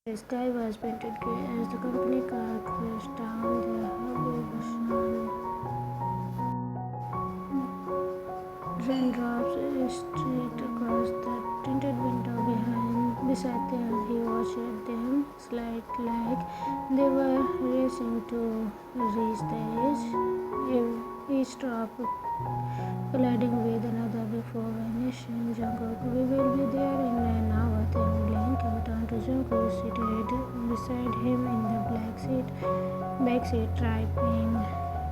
The sky was painted grey as the company car crashed down the highway. Busan raindrops streaked across the tinted window beside them. He watched them slide like they were racing to reach the edge, each drop colliding with another before vanishing. Jungkook, we will be there in an hour. Taehyung blinked and turned to Jungkook, seated beside him in the backseat, typing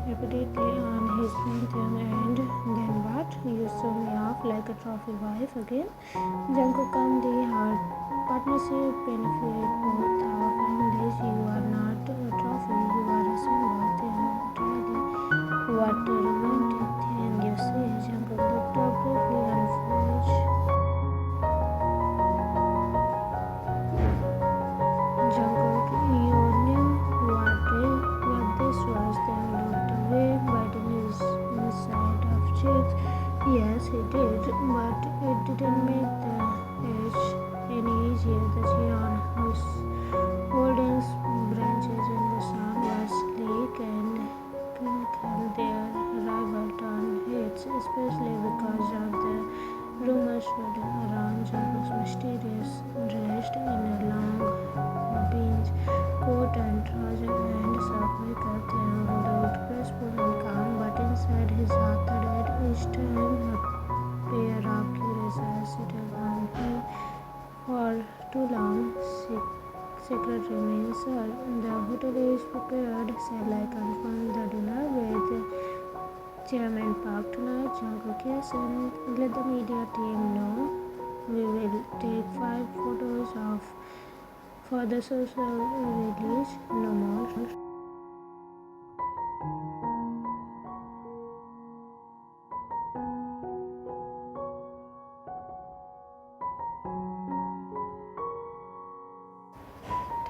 repeatedly on his phone. And then what? You saw me off like a trophy wife again? Jungkook calmly, our partnership benefit both our families. You are not a trophy, you are a symbol. Taehyung entirely. What a romantic thing you say. Jungkook looked up briefly and froze. Jungkook, you knew what this was. Then looked away, biting his inside of cheeks. Yes, he did, but it didn't make the edge any easier. The tree on whose holding branches in the sun was sleek and clinical. Their arrival turned heads, especially because of the rumors swirling around. Jungkook's mysterious, dressed in a long beige coat and trousers and soft makeup. Taehyung looked graceful and calm, but inside his heart thudded each time a pair of curious eyes settled on him. For too long, secret remains. The hotel is prepared. Shall I confirm the dinner with Chairman Park tonight? Jungkook, yes, and let the media team know. We will take 5 photos for the social release. No more.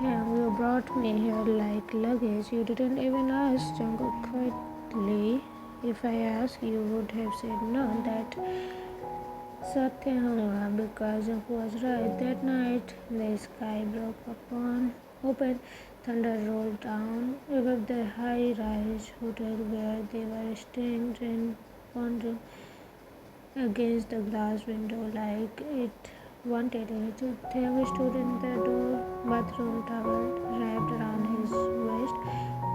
Damn, you brought me here like luggage. You didn't even ask. Jungkook quietly. If I asked, you would have said no. That shut Taehyung because Jungkook was right. That night, the sky broke open. Thunder rolled down above the high-rise hotel where they were staying, rain pounding against the glass window like it wanted it. Taehyung stood in the bathroom towel wrapped around his waist,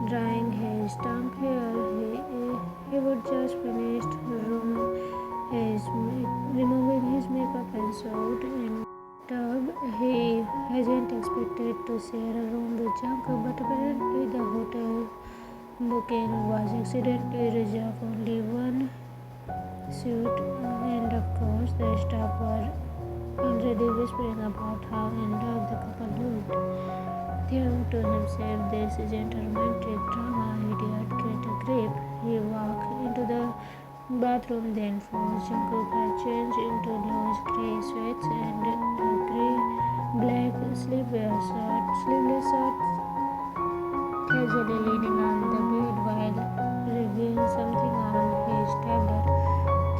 drying his damp hair. He would just finished removing his makeup and soaked in tub. He hasn't expected to share a room with Jungkook, but apparently the hotel booking was accidentally reserved only one suite, and of course the staff were already whispering about how in love the couple looked. Taehyung to himself, this isn't a romantic drama, idiot, get a grip. He walked into the bathroom, then froze. Jungkook had changed into loose grey sweats and a grey-black sleeveless shirt, casually leaning on the bed while reviewing something on his tablet.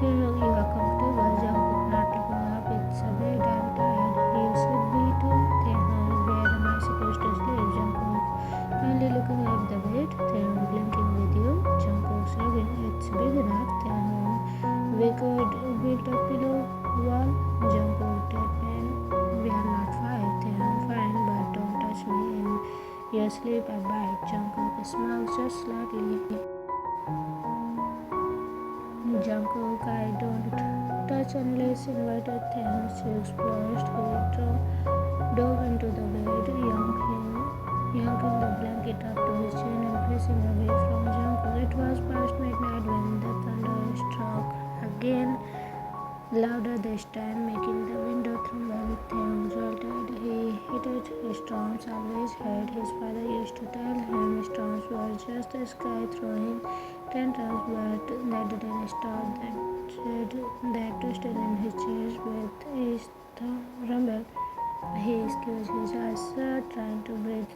Taehyung, you are comfortable? Jungkook not looking up. It's a bed. I'm tired. You should be too. Taehyung, where am I supposed to sleep? Jungkook kindly looking at the bed. Taehyung blinking with you. Jungkook shrugging. It's big enough. Taehyung, we could build a pillow wall. Jungkook, deadpan. We are not 5. Taehyung, fine, but don't touch me in your sleep. I bite. Jungkook smiles just slightly. Jungkook, I don't touch unless invited. Taehyung's cheeks flushed. He dove into the bed, yanking the blanket up to his chin and facing away from Jungkook. It was past midnight when the thunder struck again, louder this time, making the window tremble. Taehyung jolted. He hated storms, always had. His father used to tell him storms were just the sky throwing tantrums, but that didn't stop that twisted in his chest with each rumble. He squeezed his eyes shut, trying to breathe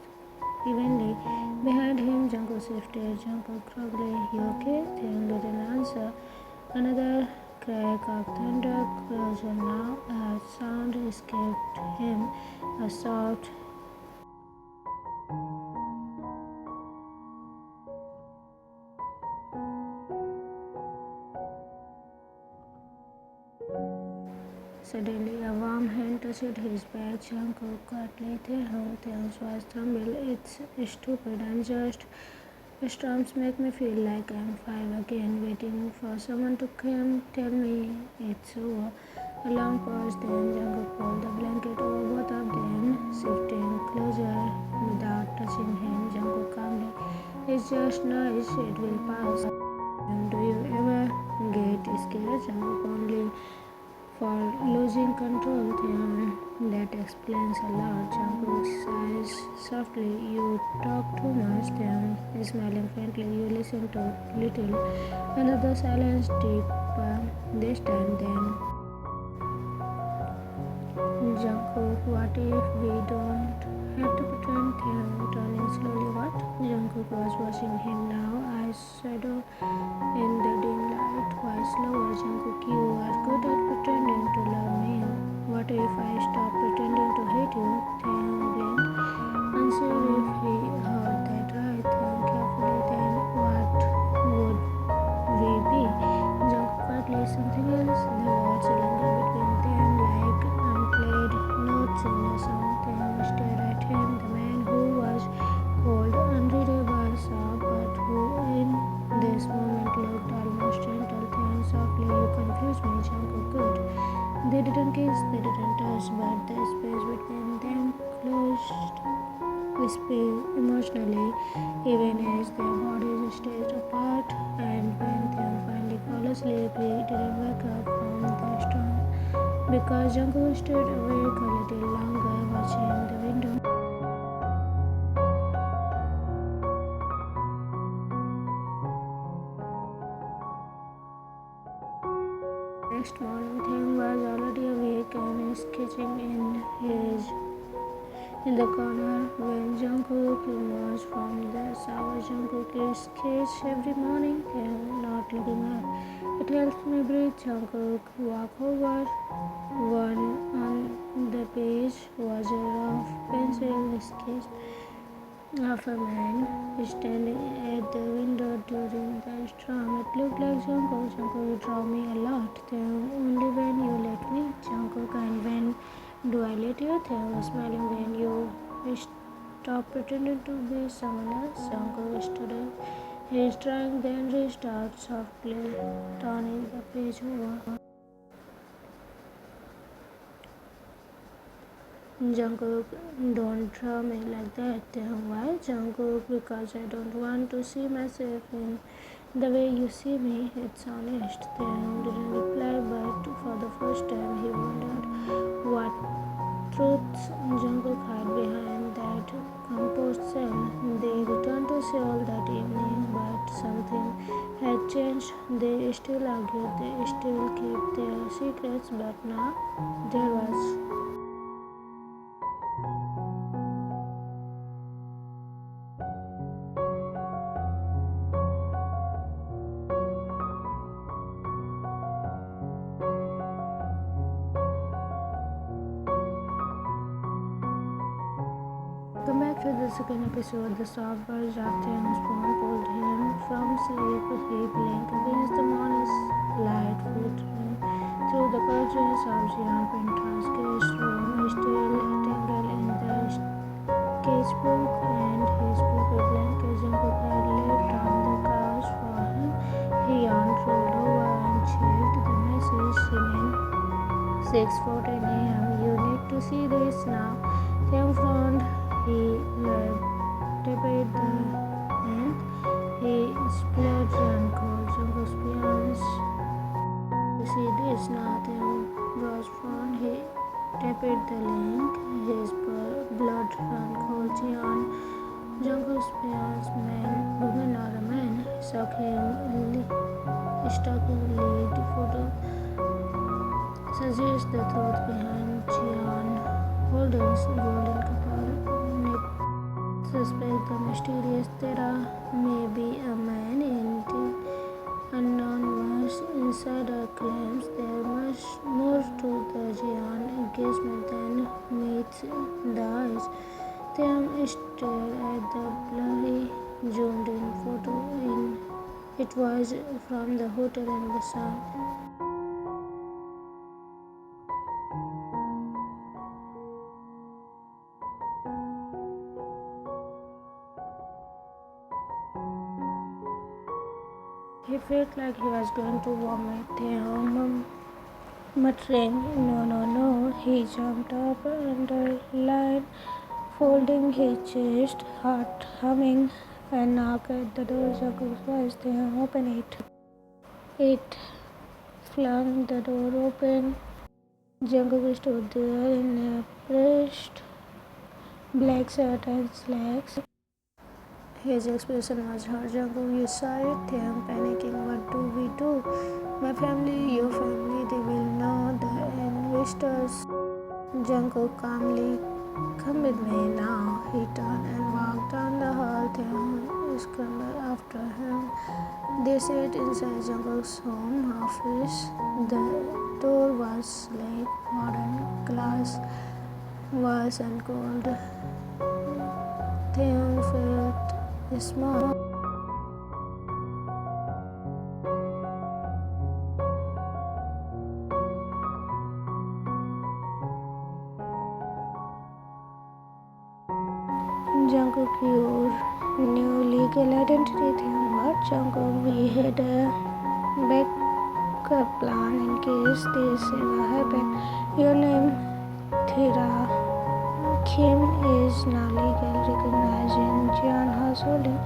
evenly. Behind him, Jungkook shifted. Jungkook groggily, you okay? Taehyung didn't answer. Another crack of thunder, closer now. A sound escaped him, a soft arched his back. Jungkook quietly Taehyung. Taehyung's voice trembled. It's stupid. I'm just. Storms make me feel like I'm five again, waiting for someone to come tell me it's over. A long pause, then Jungkook pulled the blanket over both of them, shifting closer without touching him. Jungkook calmly, it's just noise, it will pass. And do you ever get scared? Jungkook only for losing control. That explains a lot. Jungkook sighs softly. You talk too much. Smiling faintly, you listen to little. Another silence deeper this time. Then Jungkook, what if we don't have to pretend? Turning slowly. What? Jungkook was watching him now. Eyes shadow in the dim light. Why slower? Jungkook, you are good at pretending to love me. What if I stop pretending to hate you? Taehyung blinked, unsure if he heard that right. Carefully, then what would we be? Jungkook quietly, something else. The words linger between them like unplayed notes in a song. Taehyung stared at him, the man who was cold, unreadable, soft, but who in this moment looked almost gentle. Taehyung softly, you confuse me. Jungkook, good. They didn't kiss, they didn't touch, but the space between them closed emotionally, even as their bodies stayed apart. And when they finally fell asleep, he didn't wake up from the storm because Jungkook stood awake a little longer, watching the window. Next morning, Taehyung was already awake and sketching in the corner. When Jungkook emerged from the shower, Jungkook sketched every morning. Taehyung not looking up. It helps me breathe. Jungkook walk over. One on the page was a rough pencil sketch of a man standing at the window during the storm. It looked like Jungkook. Jungkook, you draw me a lot. Only when you let me. Jungkook, and when do I let you? Smiling, when you stop pretending to be someone else. Jungkook stood up. His drawing then reached out softly, turning the page over. Jungkook, don't draw me like that. Why? Jungkook, because I don't want to see myself in the way you see me. It's honest. Taehyung didn't reply, but for the first time he wondered what truths Jungkook hid behind that composed shell. They returned to Seoul that evening, but something had changed. They still argued, they still kept their secrets, but now there was Come back to the second episode. The soft birds of Taehyung's phone pulled him from sleep. He blinked against the morning's light, filtering through the curtains of Jian Pinta's guest room, still tangled in the sketchbook and his fluffy blanket. Jungkook had laid on the couch for him. He yawned, rolled over, and checked the message. Remained 6:14 a.m. You need to see this now. Taehyung frowned. He tapped the hand. He splurged and called Jungkook's fiance. You see this now. Taehyung was frowned. He tapped the link. His blood ran cold. Jian, Jungkook's fiance, woman or a man, shockingly lead photo suggests the truth behind Jian Holden's golden couple. Suspect the mysterious Tera may be a man in the unknown verse. Insider claims there much more to the Jian engagement than meets the eyes. Taehyung stared at the blurry, zoomed-in photo. It was from the hotel in Busan. He felt like he was going to vomit. Taehyung muttering, "No, no, no." He jumped up under line, folding his chest, heart humming, and knocked at the door. Jungkook's voice, "Taehyung, open it." It flung the door open. Jungkook stood there in a pressed black shirt and slacks. His expression was hurt. "Jungkook, you saw it?" Taehyung panicking. "What do we do?" "My family, your family, they will know, the investors." Jungkook calmly, "Come with me now." He turned and walked down the hall. Taehyung scrambled after him. They sat inside Jungkook's home office. The door was sleek, modern glass walls and gold. Taehyung felt small. Jungkook, your new legal identity. Taehyung, what? Jungkook, we had a backup plan in case this ever happened. Your name, Thera Kim, is now legal, recognized in Jeon householding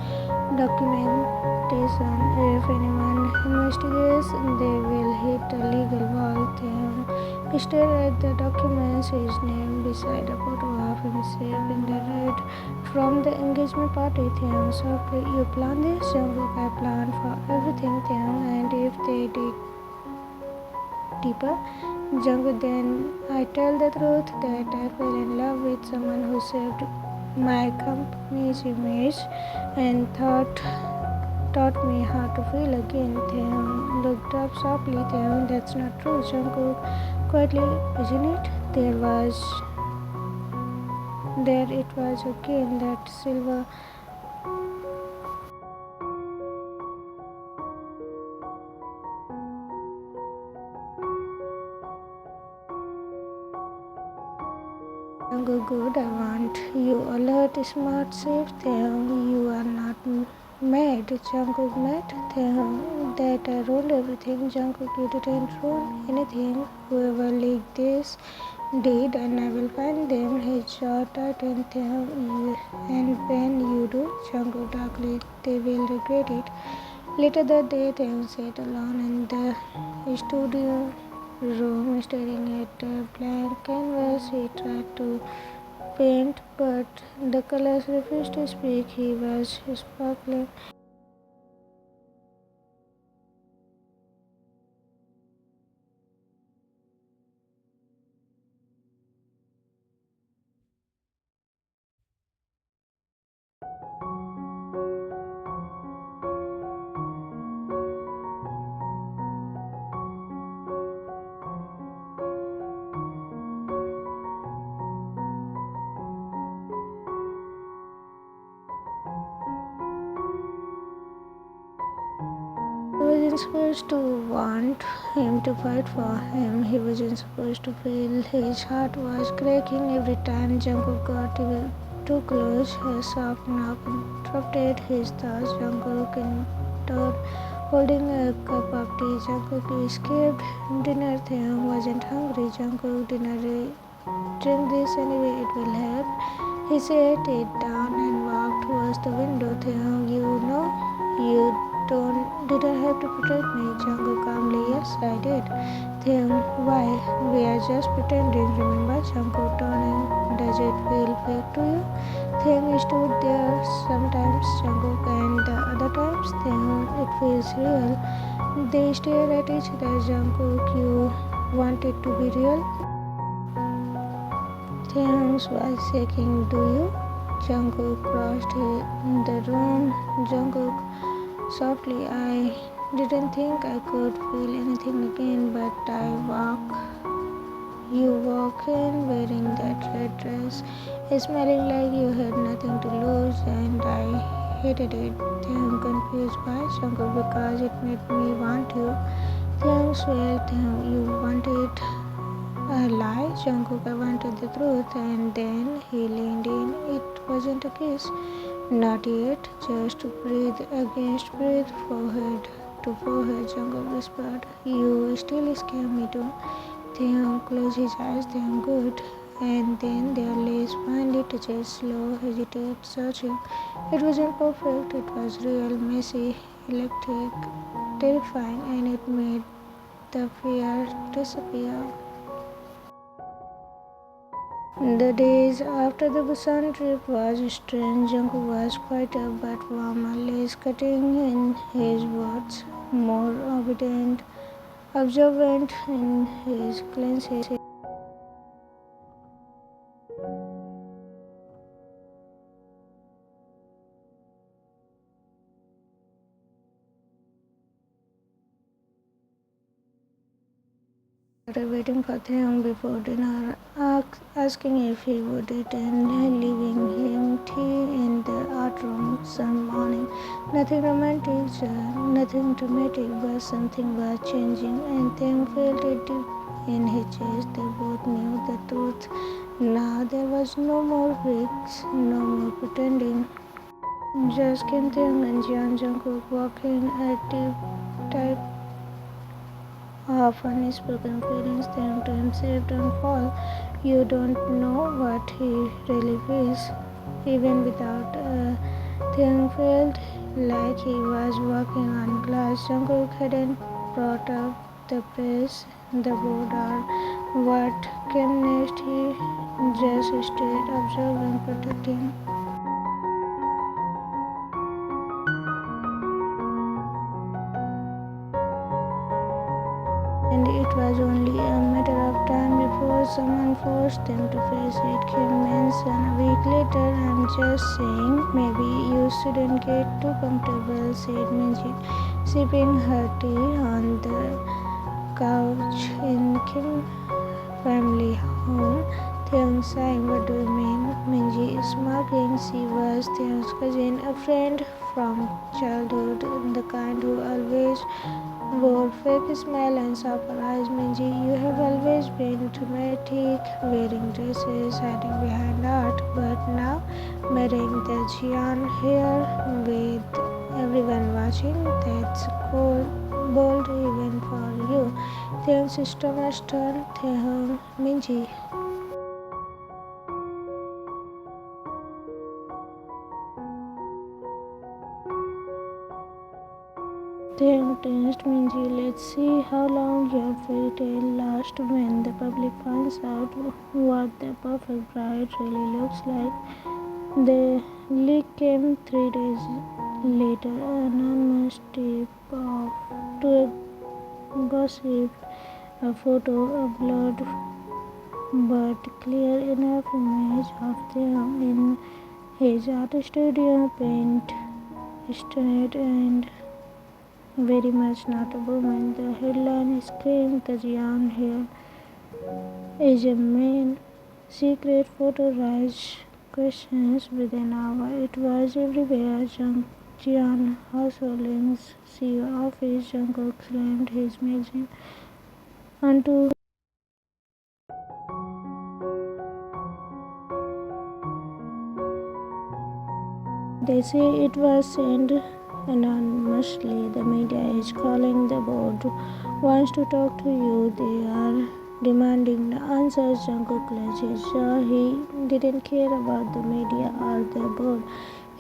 documentation. If anyone investigates, they will hit a legal wall. Taehyung stared at the documents, his name beside a photo of himself in the red from the engagement party. Taehyung softly, "You plan this?" Jungkook, "I plan for everything." Taehyung, "And if they dig deeper?" Jungkook, "Then I tell the truth that I fell in love with someone who saved my company's image and taught me how to feel again." Taehyung looked up sharply. Taehyung, "That's not true." Jungkook quietly, "Isn't it?" There it was again, that silver Jungkook, "Good. I want you alert, smart, safe." Taehyung, "You are not mad." Jungkook, "Mad?" Taehyung, "That I ruined everything." Jungkook, "You didn't ruin anything. Whoever leaked this did, and I will find them." His jaw tightened. Taehyung, "And when you do?" Jungkook darkly, "They will regret it." Later that day, Taehyung sat alone in the studio room, staring at a blank canvas. He tried to paint, but the colors refused to speak. He was sparkling. He wasn't supposed to want him to fight for him. He wasn't supposed to feel his heart was cracking every time Jungkook got too close. A soft knock interrupted his thoughts. Jungkook entered, holding a cup of tea. Jungkook escaped dinner. Taehyung wasn't hungry. Jungkook, "Dinner, drink this anyway, it will help." He set it down and walked towards the window. Taehyung, "You know, you didn't have to protect me." Jungkook calmly, "Yes, I did." Taehyung, "Why? We are just pretending, remember?" Jungkook turning, "Does it feel fake to you?" Taehyung stood there. "Sometimes, Jungkook, and the other times." Taehyung, "It feels real." They stared at each other. Jungkook, "You want it to be real?" Taehyung's voice shaking, "Do you?" Jungkook crossed the room. Jungkook softly, "I didn't think I could feel anything again, but you walk in wearing that red dress, smelling like you had nothing to lose, and I hated it." Taehyung, confused, "Why?" Jungkook, "Because it made me want you." Taehyung swelled. Taehyung, "You wanted a lie?" Jungkook, "I wanted the truth." And then he leaned in. It wasn't a kiss. Not yet. Just breathe against breath, forehead to forehead. Jungkook whispered, "You still scare me too." Taehyung closed his eyes. Taehyung good. And then their lips finally touched, slow, hesitated, searching. It wasn't perfect. It was real, messy, electric, terrifying, and it made the fear disappear. The days after the Busan trip was strange. Jungkook was quieter but warmer, less cutting in his words, more obedient, observant in his glances. Waiting for Taehyung before dinner, asking if he would eat and leaving him tea in the art room some morning. Nothing romantic, nothing dramatic, but something was changing, and Taehyung felt it deep in his chest. They both knew the truth. Now there was no more bricks, no more pretending. Just Kim Taehyung and Jungkook walking a deep type of unspoken feelings. Taehyung to himself, "Don't fall. You don't know what he really feels." Even without Taehyung felt like he was walking on glass. Jungkook hadn't brought up the pace, the board, or what came next. He just stayed observing, protecting. And it was only a matter of time before someone forced them to face it. Kim mentioned a week later, "I'm just saying, maybe you shouldn't get too comfortable," said Minji, sipping her tea on the couch in Kim's family home. Taehyung sighed, "What do you mean?" Minji smirking. She was Taehyung's cousin, a friend from childhood, the kind who always wore fake smile and sharper eyes. "Minji, you have always been dramatic, wearing dresses, hiding behind art, but now marrying the Jian hair with everyone watching, that's bold even for you." Taehyung's stomach turned. Taehyung, Minji. Taehyung tensed. "Minji, let's see how long your fairy tale lasts. When the public finds out what the perfect bride really looks like." The leak came 3 days later, an anonymous tip off to a gossip, a photo, a blurred but clear enough image of Taehyung in his art studio, paint stained and very much not a woman. The headline screamed, "The Jian hair is a main secret photo," raised questions within an hour. It was everywhere. Jian householdings, CEO office. Jungkook slammed his magazine onto. They say it was sent anonymously. "The media is calling. The board wants to talk to you. They are demanding the answers." Jungkook clenched his jaw. He didn't care about the media or the board.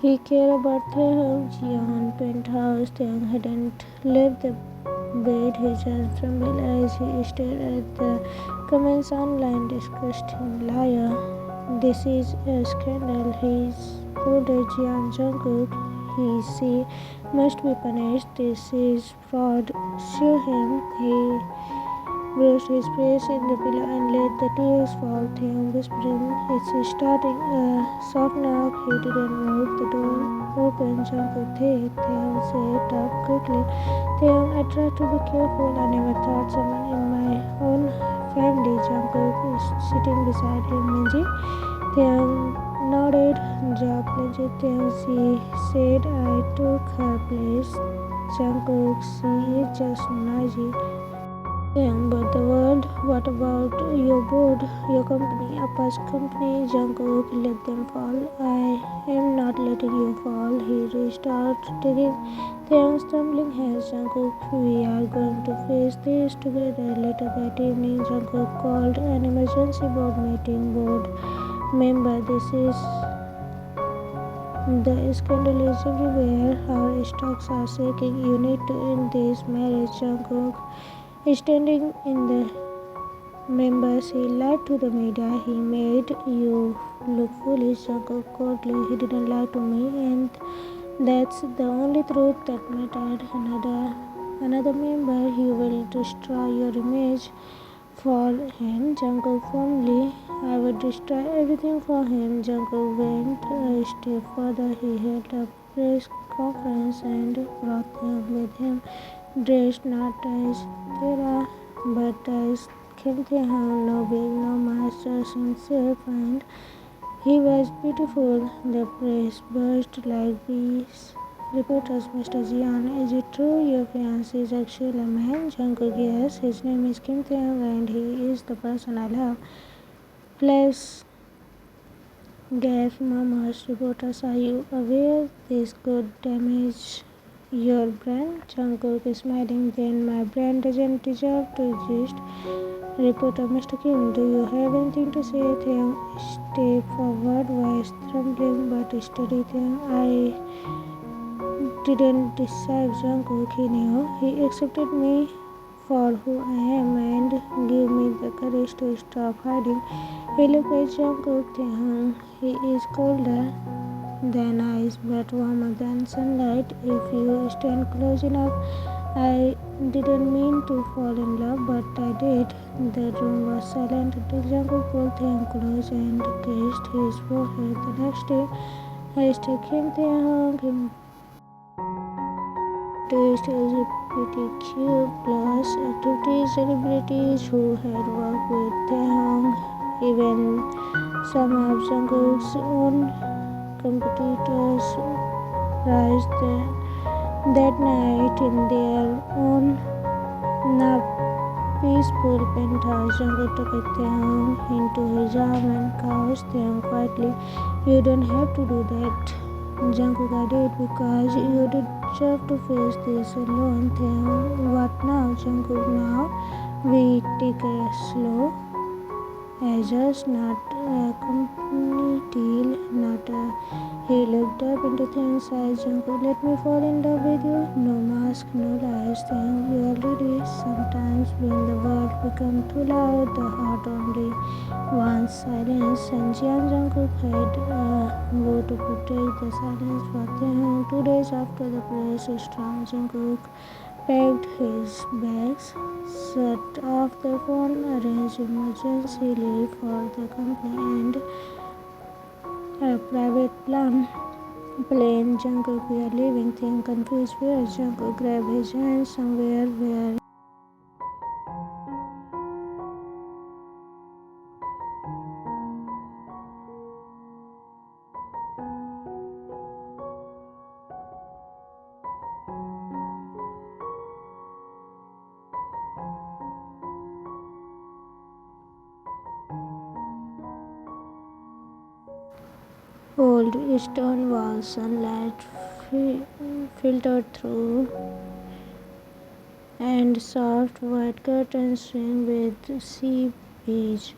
He cared about Taehyung's Jian penthouse. Taehyung hadn't left the bed. His hands trembled as he stared at the comments online. "Disgusting liar. This is a scandal. He's ordered Jian Jungkook. She must be punished. This is fraud. Sue him." He brushed his face in the pillow and let the tears fall. Taehyung whispering, "It's starting." A soft knock. He didn't move. The door opened. "Jungkook, Taehyung sat up quickly. "Taehyung, I tried to be careful. I never thought someone in my own family." Jungkook is sitting beside him. "Minji?" Taehyung nodded, jaw clenched. "Taehyung," she said, "I took her place." Jungkook, "She is just noisy." But the world, what about your board, your company, a past company? Jungkook, let them fall. I am not letting you fall. He reached out, taking Taehyung's trembling hands. Jungkook, we are going to face this together. Later that evening, Jungkook called an emergency board meeting. Board member, this is the scandalous everywhere. Our stocks are shaking. You need to end this marriage. Jungkook standing in the members, he lied to the media. He made you look foolish. Jungkook coldly, he didn't lie to me, and that's the only truth that mattered. Another member, he will destroy your image for him. Jungkook firmly, I would destroy everything for him. Jungkook went a step further. He held a press conference and brought him with him, dressed not as Tara but as Kim Taehyung, no big, no much, just himself, and he was beautiful. The press burst like bees. Reporters, Mr. Jian, is it true your fiancé is actually a man? Jungkook, yes, his name is Kim Taehyung and he is the person I love. Flash gave murmurs. Reporters, are you aware this could damage your brand? Jungkook is smiling, then my brand doesn't deserve to exist. Reporter, Mr. Kim, do you have anything to say? Taehyung stepped forward, voice trembling but steady. I didn't deceive Jungkook. He knew. He accepted me for who I am and gave me the courage to stop hiding. He looked at Jungkook. Taehyung, he is colder than ice but warmer than sunlight if you stand close enough. I didn't mean to fall in love, but I did. The room was silent until Jungkook pulled Taehyung close and kissed his forehead. The next day, I stuck him Taehyung to LGBTQ plus activities, celebrities who had worked with Taehyung, even some of Jungkook's own competitors rise that night in their own peaceful penthouse. Jungkook took Taehyung into his arm and kissed Taehyung quietly. You don't have to do that. Jungkook, I did because you deserve to face this alone. Taehyung, what now? Jungkook, now we take a slow as us, not a company deal, not a. He looked up into Taehyung's eyes. Jungkook, let me fall in love with you. No mask, no lies. Taehyung, you already. Sometimes when the world becomes too loud, the heart only wants silence. And Jian Jungkook had go to protect the silence for Taehyung. 2 days after the press storm, Jungkook packed his bags, shut off the phone, arranged emergency leave for the company, and a private plane. Jungkook, we are leaving. Taehyung confused. Where? Jungkook grabbed his hand. Somewhere where old stone walls, sunlight filtered through, and soft white curtains swing with sea breeze.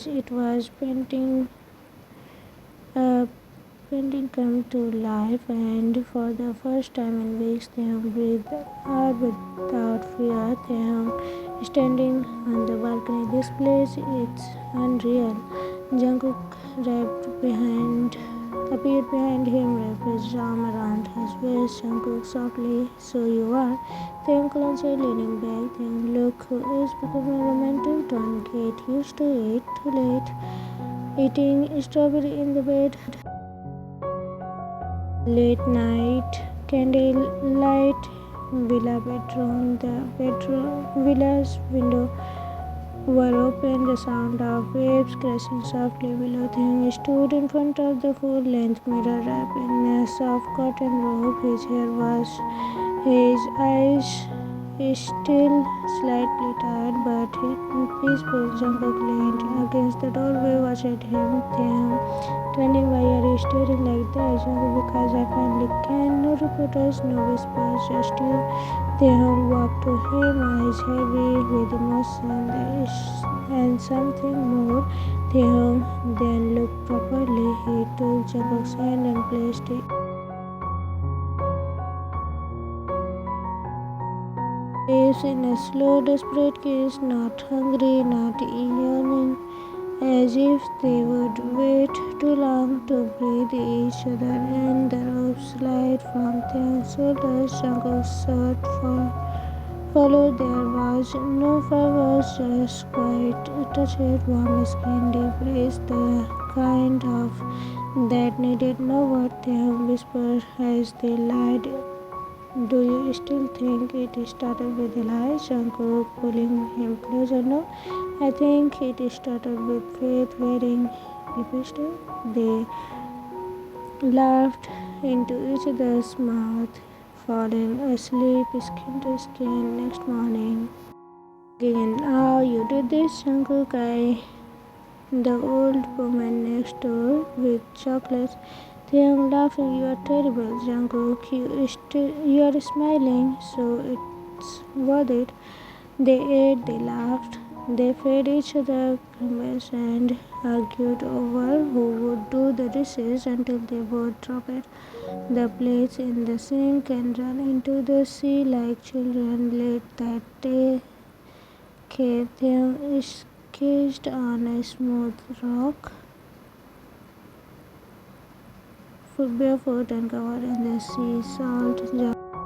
It was uh, painting come to life, and for the first time in weeks, Taehyung breathed out without fear. Taehyung standing on the balcony. This place, it's unreal. Jungkook appeared behind him, wrapped his arm around his waist. Jungkook softly, so you are. Taehyung clenched, leaning back. Taehyung, look who is becoming romantic. Don't get used to it. Too late. Eating strawberry in the bed. Late night candlelight villa bedroom. The villa's window were open, the sound of waves crashing softly below him. He stood in front of the full-length mirror wrapped in a soft cotton robe. His hair was his eyes is still slightly tired but peaceful. Jungkook leaned against the doorway, watched him. Taehyung turning, why are you staring like that? Jungkook, because I finally can. No reporters, no whispers, just you. Taehyung walked to him, eyes heavy with emotion and something more. Taehyung then looked properly. He took Jungkook's hand and placed it in a slow, desperate kiss, not hungry, not yearning, as if they would wait too long to breathe each other in. The rope slid from their shoulders. Jungkook's shirt followed. There was no fervor, just quiet, touched warm skin, deep breath, the kind of that needed no word. Taehyung whispered as they lied. Do you still think it started with a lie? Jungkook pulling him closer. No, I think it started with faith wearing lipstick. They laughed into each other's mouth, falling asleep skin to skin. Next morning. Again, oh, you did this, Jungkook. The old woman next door with chocolates. Taehyung laughing, you are terrible, Jungkook. You are smiling, so it's worth it. They ate, they laughed, they fed each other compliments and argued over who would do the dishes until they both dropped the plates in the sink and ran into the sea like children. Late that day, Taehyung is caged on a smooth rock, barefoot and covered in the sea salt.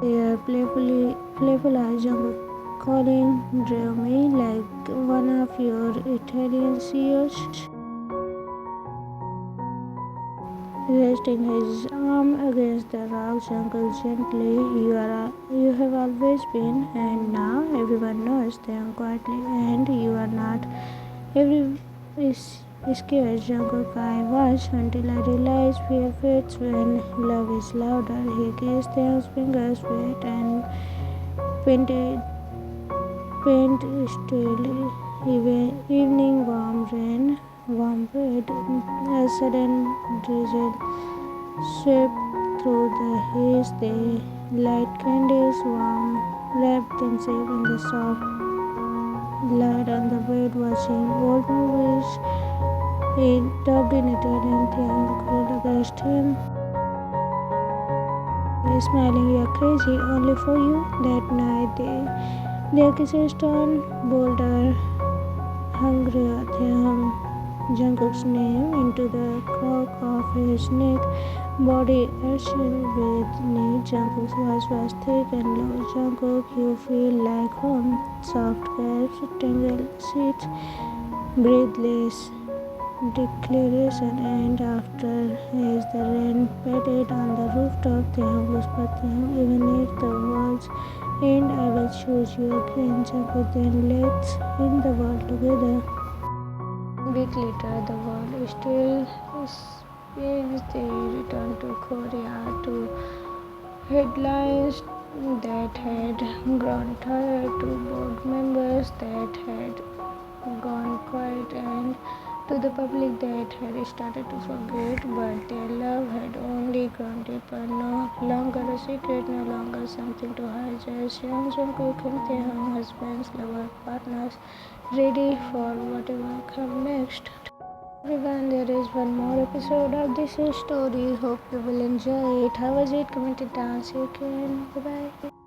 There, playful eyes, Jungkook calling, "Drew me like one of your Italian CEOs." Resting his arm against the rock, Jungkook gently, you have always been, and now everyone knows them quietly, and you are not. Every is scared, Jungkook. I was until I realized fear fades when love is louder. He kissed Taehyung's fingers, wet and painted, paint still. Evening, warm rain, warm bed. A sudden drizzle swept through the haze. They light candles, warm, wrapped themselves in the soft light on the bed, watching old movies. He talked in Italian. Taehyung curled against him, smiling. You are crazy, only for you. That night, their kisses turned bolder, hungrier. Taehyung Jungkook's name into the crook of his neck, body arching with need. Jungkook's voice was thick and low. Jungkook, you feel like home. Soft caps, tangled sheets, breathless declaration, and after, as the rain pattered on the rooftop, Taehyung whispered, Taehyung, even if the world's end, I will choose you again. Jungkook, then let's end the world together. A week later, the world still spins. They returned to Korea, to headlines that had grown tired, to board members that had gone quiet, and to the public that had started to forget, but their love had only grown deeper. No longer a secret, no longer something to hide, just young Jungkook and Taehyung, husbands, lovers, partners, ready for whatever comes next. Everyone, there is one more episode of this story. Hope you will enjoy it. How was it? Comment it down. See you again. Bye bye.